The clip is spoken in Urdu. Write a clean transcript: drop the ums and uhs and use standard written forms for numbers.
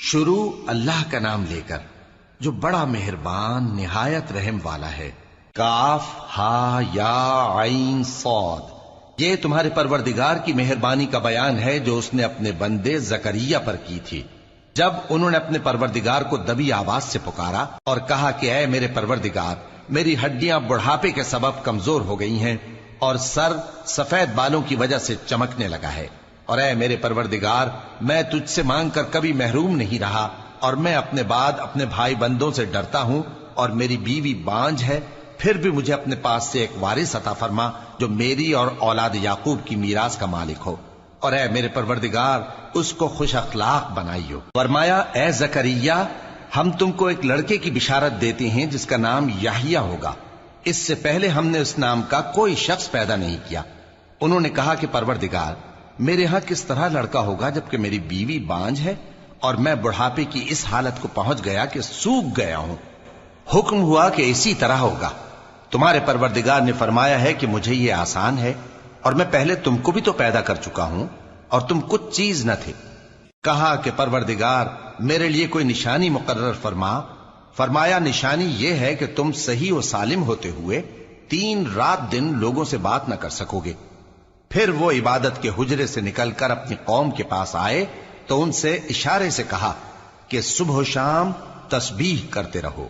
شروع اللہ کا نام لے کر جو بڑا مہربان نہایت رحم والا ہے۔ کاف ہا یا عین صاد، یہ تمہارے پروردگار کی مہربانی کا بیان ہے جو اس نے اپنے بندے زکریا پر کی تھی جب انہوں نے اپنے پروردگار کو دبی آواز سے پکارا اور کہا کہ اے میرے پروردگار، میری ہڈیاں بڑھاپے کے سبب کمزور ہو گئی ہیں اور سر سفید بالوں کی وجہ سے چمکنے لگا ہے، اور اے میرے پروردگار، میں تجھ سے مانگ کر کبھی محروم نہیں رہا، اور میں اپنے بعد اپنے بھائی بندوں سے ڈرتا ہوں، اور میری بیوی بانجھ ہے، پھر بھی مجھے اپنے پاس سے ایک وارث عطا فرما جو میری اور اولاد یعقوب کی میراث کا مالک ہو، اور اے میرے پروردگار اس کو خوش اخلاق بنائیو۔ فرمایا اے زکریا، ہم تم کو ایک لڑکے کی بشارت دیتے ہیں جس کا نام یحییٰ ہوگا، اس سے پہلے ہم نے اس نام کا کوئی شخص پیدا نہیں کیا۔ انہوں نے کہا کہ پروردگار، میرے ہاں کس طرح لڑکا ہوگا جبکہ میری بیوی بانجھ ہے اور میں بڑھاپے کی اس حالت کو پہنچ گیا کہ سوکھ گیا ہوں۔ حکم ہوا کہ اسی طرح ہوگا۔ تمہارے پروردگار نے فرمایا ہے کہ مجھے یہ آسان ہے، اور میں پہلے تم کو بھی تو پیدا کر چکا ہوں اور تم کچھ چیز نہ تھے۔ کہا کہ پروردگار میرے لیے کوئی نشانی مقرر فرما۔ فرمایا نشانی یہ ہے کہ تم صحیح و سالم ہوتے ہوئے 3 رات دن لوگوں سے بات نہ کر سکو گے۔ پھر وہ عبادت کے حجرے سے نکل کر اپنی قوم کے پاس آئے تو ان سے اشارے سے کہا کہ صبح و شام تسبیح کرتے رہو۔